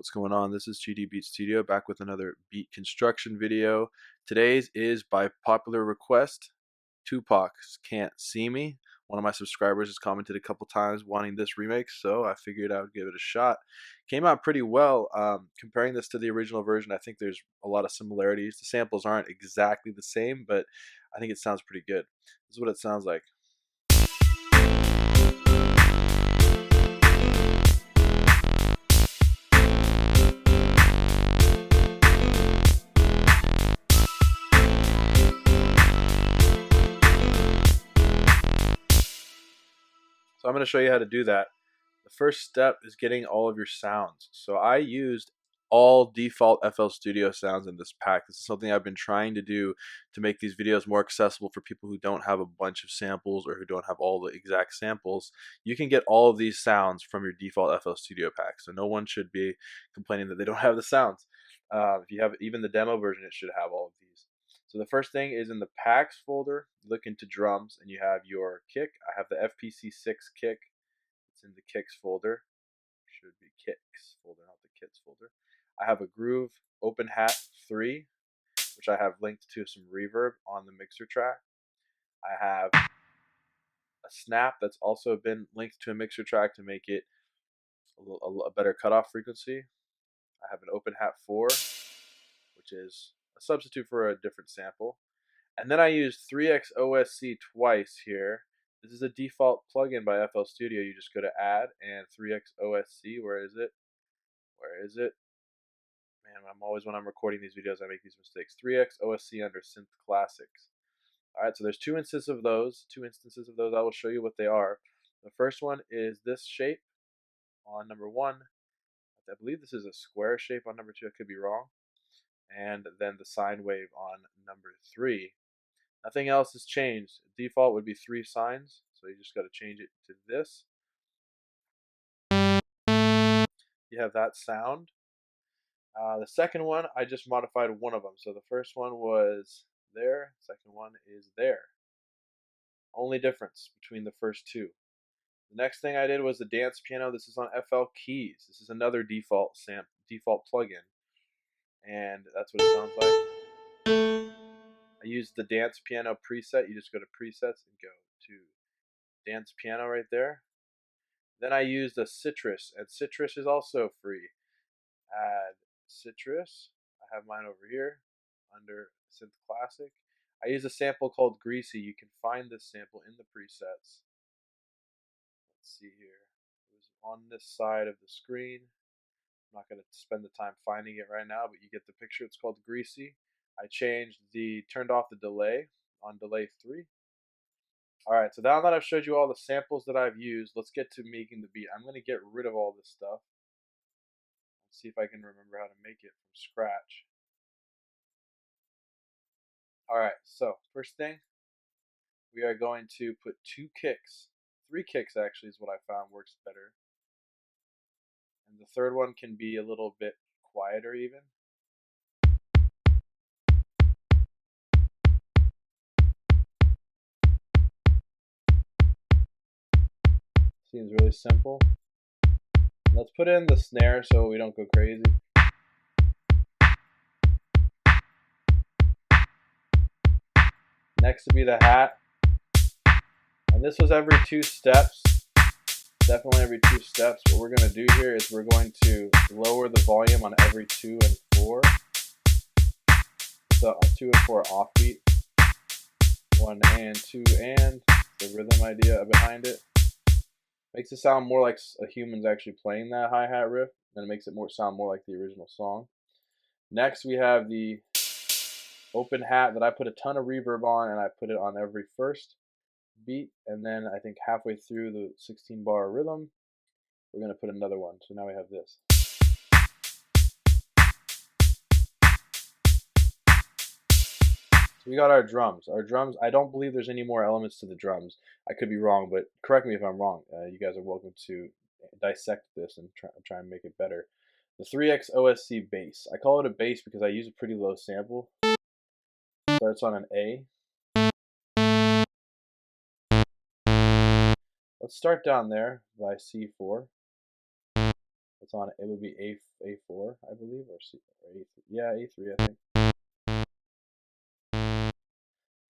What's going on? This is GD Beat Studio back with another beat construction video. Today's is by popular request, Tupac's Can't See Me. One of my subscribers has commented a couple times wanting this remix, so I figured I would give it a shot. Came out pretty well. Comparing this to the original version, I think there's a lot of similarities. The samples aren't exactly the same, but I think it sounds pretty good. This is what it sounds like. So I'm going to show you how to do that. The first step is getting all of your sounds. So I used all default FL Studio sounds in this pack. This is something I've been trying to do to make these videos more accessible for people who don't have a bunch of samples or who don't have all the exact samples. You can get all of these sounds from your default FL Studio pack. So no one should be complaining that they don't have the sounds. If you have even the demo version, it should have all of these. So the first thing is in the packs folder, look into drums and you have your kick. I have the FPC6 kick. It's in the kicks folder. Should be kicks folder, not the kits folder. I have a groove open hat 3, which I have linked to some reverb on the mixer track. I have a snap that's also been linked to a mixer track to make it a better cutoff frequency. I have an open hat 4, which is a substitute for a different sample. And then I used 3x OSC twice here. This is a default plugin by FL Studio. You just go to add and 3x OSC. Where is it? Where is it? Man, when I'm recording these videos, I make these mistakes. 3x OSC under Synth Classics. Alright, so there's two instances of those. I will show you what they are. The first one is this shape on number 1. I believe this is a square shape on number 2. I could be wrong. And then the sine wave on number 3. Nothing else has changed. Default would be 3 sines, so you just got to change it to this. You have that sound. The second one, I just modified one of them. So the first one was there, second one is there. Only difference between the first two. The next thing I did was the dance piano. This is on FL Keys. This is another default plugin, and that's what it sounds like. I used the dance piano preset. You just go to presets and go to dance piano right there. Then I used a citrus, and citrus is also free. Add citrus. I have mine over here under Synth Classic. I use a sample called Greasy. You can find this sample in the presets. Let's see here. It was on this side of the screen. I'm not going to spend the time finding it right now, but you get the picture. It's called Greasy. I turned off the delay on delay 3. Alright, so now that I've showed you all the samples that I've used, let's get to making the beat. I'm going to get rid of all this stuff. Let's see if I can remember how to make it from scratch. Alright, so first thing, we are going to put 2 kicks. 3 kicks actually is what I found works better. And the third one can be a little bit quieter even. Seems really simple. Let's put in the snare so we don't go crazy. Next will be the hat. And this was every 2 steps. Definitely every 2 steps. What we're going to do here is we're going to lower the volume on every 2 and 4. So 2 and 4 offbeat. 1 and 2 and the rhythm idea behind it. Makes it sound more like a human's actually playing that hi-hat riff, and it makes it sound more like the original song. Next we have the open hat that I put a ton of reverb on, and I put it on every first beat, and then I think halfway through the 16-bar rhythm, we're going to put another one. So now we have this. So we got our drums. I don't believe there's any more elements to the drums. I could be wrong, but correct me if I'm wrong. You guys are welcome to dissect this and try and make it better. The 3x OSC bass. I call it a bass because I use a pretty low sample. It starts on an A. Let's start down there by C4. It's on it would be A4, I believe, or C or A3. Yeah, A3, I think.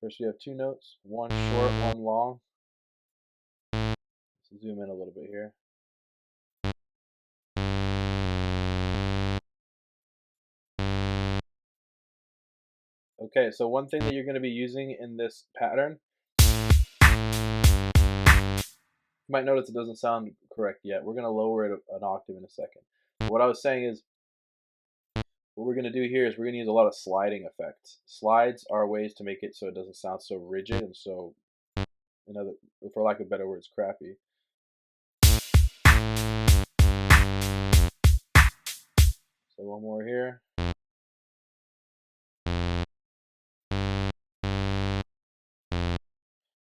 First we have two notes, one short, one long. Let's zoom in a little bit here. Okay, so one thing that you're going to be using in this pattern, you might notice it doesn't sound correct yet. We're going to lower it an octave in a second. What I was saying is, what we're going to do here is we're going to use a lot of sliding effects. Slides are ways to make it so it doesn't sound so rigid and so, for lack of better words, crappy. So one more here.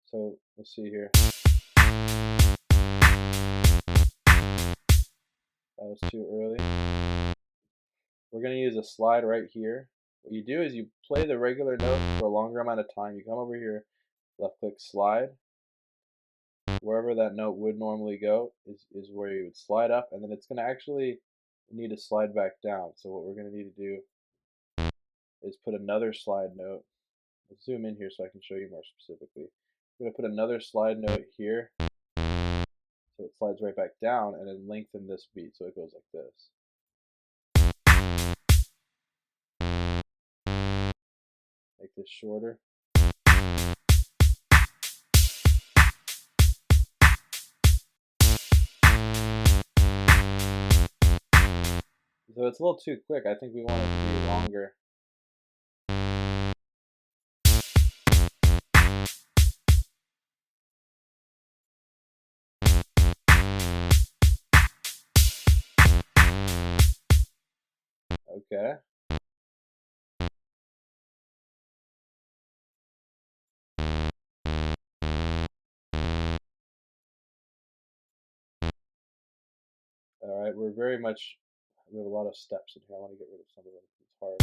So let's see here. That was too early. We're going to use a slide right here. What you do is you play the regular note for a longer amount of time. You come over here, left click slide. Wherever that note would normally go is where you would slide up, and then it's going to actually need to slide back down. So what we're going to need to do is put another slide note. Let's zoom in here so I can show you more specifically. We're going to put another slide note here so it slides right back down, and then lengthen this beat so it goes like this. Make this shorter. So it's a little too quick. I think we want it to be longer. Okay. All right, we have a lot of steps in here. I want to get rid of some of them. It's hard.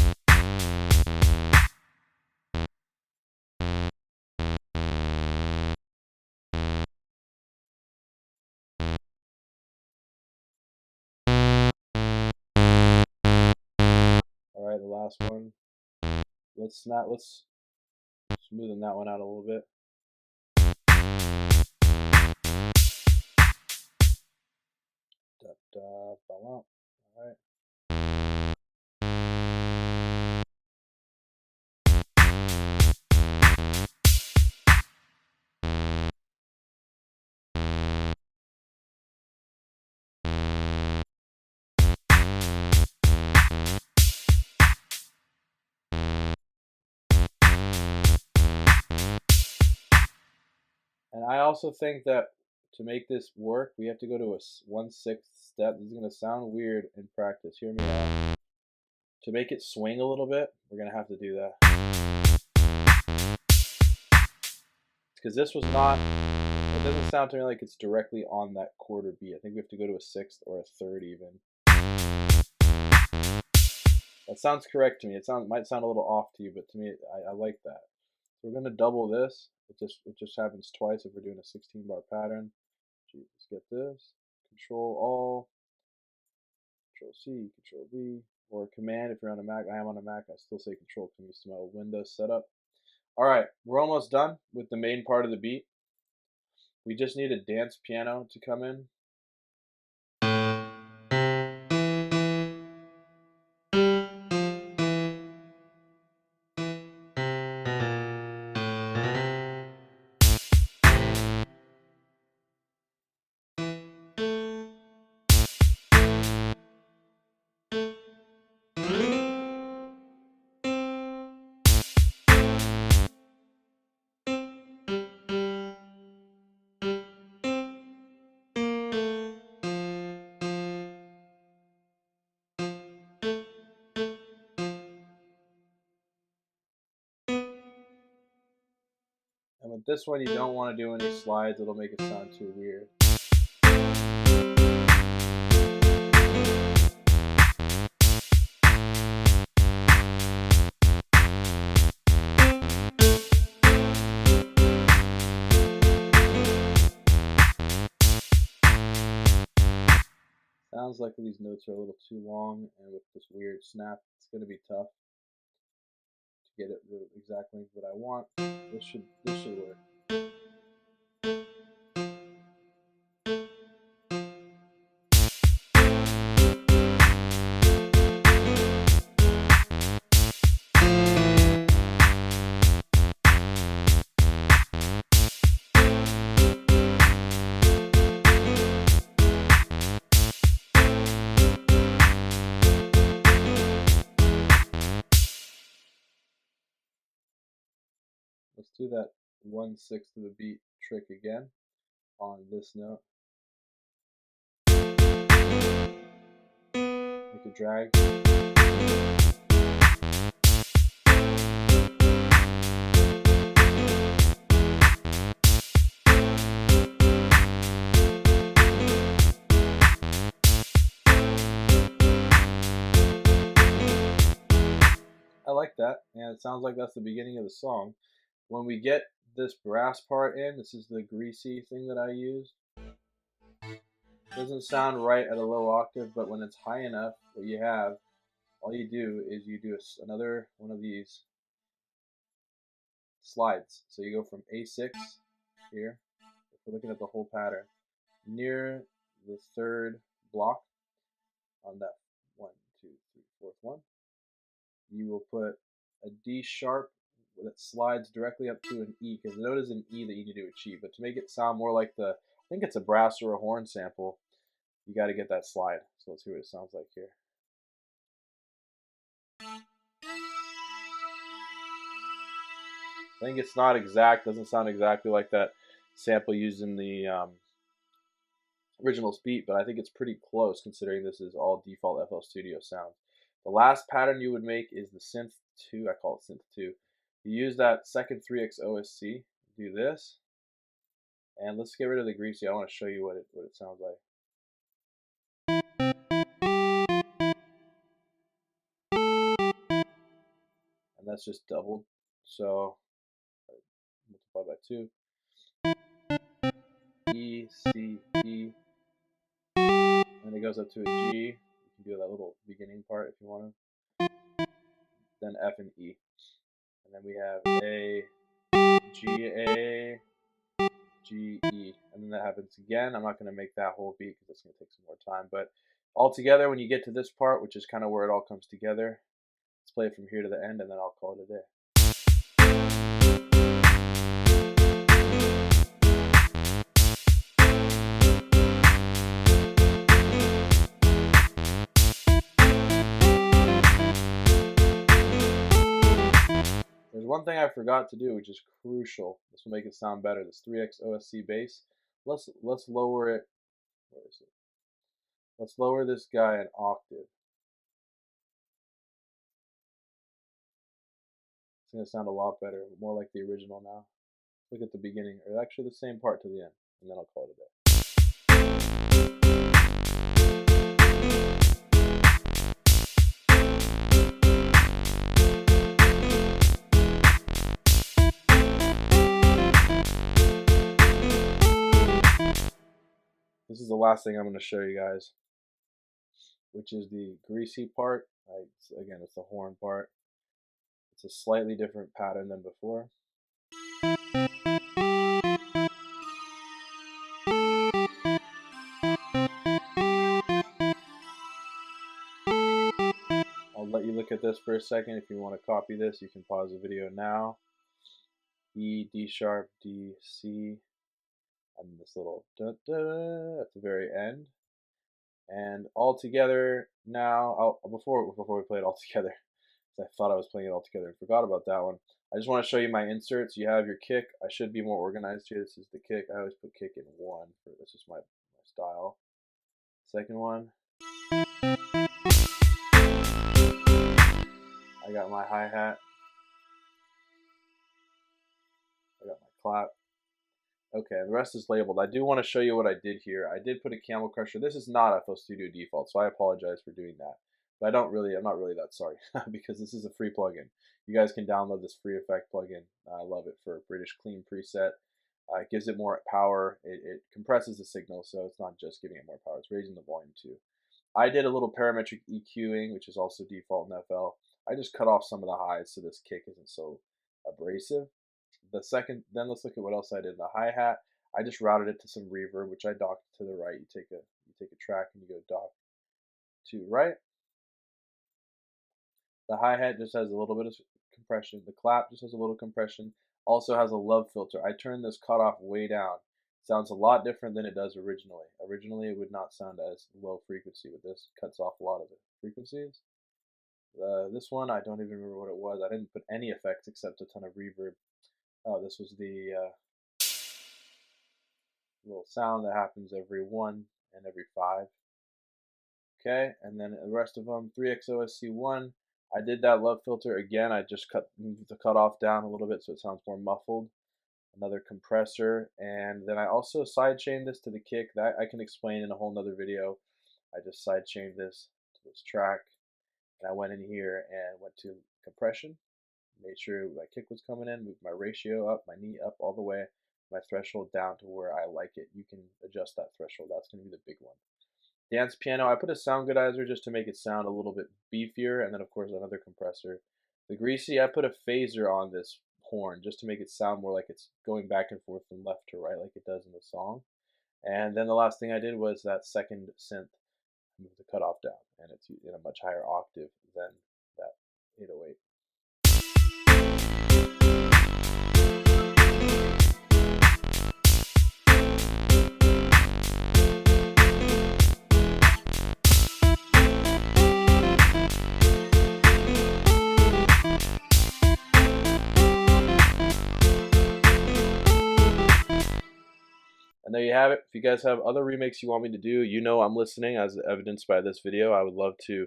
All right, the last one. Let's smoothen that one out a little bit. All right. And I also think that to make this work, we have to go to a 1/6 step. This is going to sound weird in practice. Hear me out. To make it swing a little bit, we're going to have to do that. Because this was not, it doesn't sound to me like it's directly on that quarter beat. I think we have to go to a 6th or a 3rd even. That sounds correct to me. It might sound a little off to you, but to me, I like that. So we're going to double this. It just happens twice if we're doing a 16-bar pattern. Let's get this. Control All, Control C, Control V, or Command if you're on a Mac. I am on a Mac. I still say Control because I'm used to my old Windows setup. All right, we're almost done with the main part of the beat. We just need a dance piano to come in. And with this one, you don't want to do any slides. It'll make it sound too weird. Sounds like these notes are a little too long, and with this weird snap, it's going to be tough to get it the exact length that I want. This should work. Let's do that 1/6 of the beat trick again on this note. Make it drag. I like that, and it sounds like that's the beginning of the song. When we get this brass part in, this is the greasy thing that I used. Doesn't sound right at a low octave, but when it's high enough, what you have, all you do is you do another one of these slides. So you go from A6 here, if we're looking at the whole pattern, near the third block on that 1, 2, 3, 4th one, you will put a D sharp that slides directly up to an E, because the note is an E that you need to achieve. But to make it sound more like I think it's a brass or a horn sample, you got to get that slide. So let's see what it sounds like here. I think it's not exact, doesn't sound exactly like that sample used in the original beat, but I think it's pretty close considering this is all default FL Studio sounds. The last pattern you would make is the synth 2, I call it synth 2. You use that second 3x OSC, do this, and let's get rid of the greasy. I want to show you what it sounds like. And that's just doubled, so multiply by 2. E, C, E, and it goes up to a G. You can do that little beginning part if you want to. Then F and E. And then we have A, G, A, G, E. And then that happens again. I'm not going to make that whole beat because it's going to take some more time. But all together, when you get to this part, which is kind of where it all comes together, let's play it from here to the end, and then I'll call it a day. There's one thing I forgot to do, which is crucial. This will make it sound better. This 3x OSC bass. Let's lower it. Where is it? Let's lower this guy an octave. It's going to sound a lot better, more like the original now. Look at the beginning, or actually the same part to the end, and then I'll call it a day. This is the last thing I'm going to show you guys, which is the greasy part. Again, it's the horn part. It's a slightly different pattern than before. I'll let you look at this for a second. If you want to copy this, you can pause the video now. E, D sharp, D, C, and this little da da at the very end. And all together now, before we play it all together, I thought I was playing it all together and forgot about that one. I just want to show you my inserts. You have your kick. I should be more organized here. This is the kick. I always put kick in 1. This is my style. Second one. I got my hi-hat. I got my clap. Okay, the rest is labeled. I do want to show you what I did here. I did put a camel crusher. This is not FL Studio default, so I apologize for doing that. But I'm not really that sorry because this is a free plugin. You guys can download this free effect plugin. I love it for British Clean preset. It gives it more power. It compresses the signal, so it's not just giving it more power. It's raising the volume too. I did a little parametric EQing, which is also default in FL. I just cut off some of the highs so this kick isn't so abrasive. Then let's look at what else I did. The hi-hat, I just routed it to some reverb, which I docked to the right. You take a track and you go dock to right. The hi-hat just has a little bit of compression. The clap just has a little compression. Also has a love filter. I turned this cutoff way down. Sounds a lot different than it does originally. Originally, it would not sound as low frequency, but this cuts off a lot of the frequencies. This one, I don't even remember what it was. I didn't put any effects except a ton of reverb. Oh, this was the little sound that happens every 1 and every 5. Okay, and then the rest of them, 3XOSC1. I did that love filter again. I just moved the cutoff down a little bit so it sounds more muffled. Another compressor, and then I also sidechained this to the kick. That I can explain in a whole nother video. I just sidechained this to this track, and I went in here and went to compression, made sure my kick was coming in, moved my ratio up, my knee up all the way, my threshold down to where I like it. You can adjust that threshold. That's going to be the big one. Dance piano, I put a sound goodizer just to make it sound a little bit beefier, and then of course another compressor. The greasy, I put a phaser on this horn just to make it sound more like it's going back and forth from left to right like it does in the song. And then the last thing I did was that second synth, move the cutoff down, and it's in a much higher octave than that 808. And there you have it. If you guys have other remakes you want me to do, you know I'm listening, as evidenced by this video. I would love to,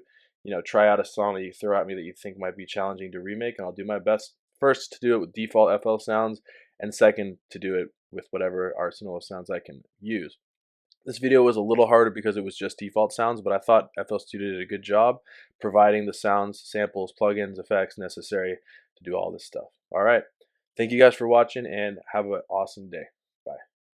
try out a song that you throw at me that you think might be challenging to remake, and I'll do my best first to do it with default FL sounds, and second to do it with whatever arsenal of sounds I can use. This video was a little harder because it was just default sounds, but I thought FL Studio did a good job providing the sounds, samples, plugins, effects necessary to do all this stuff. All right. Thank you guys for watching, and have an awesome day.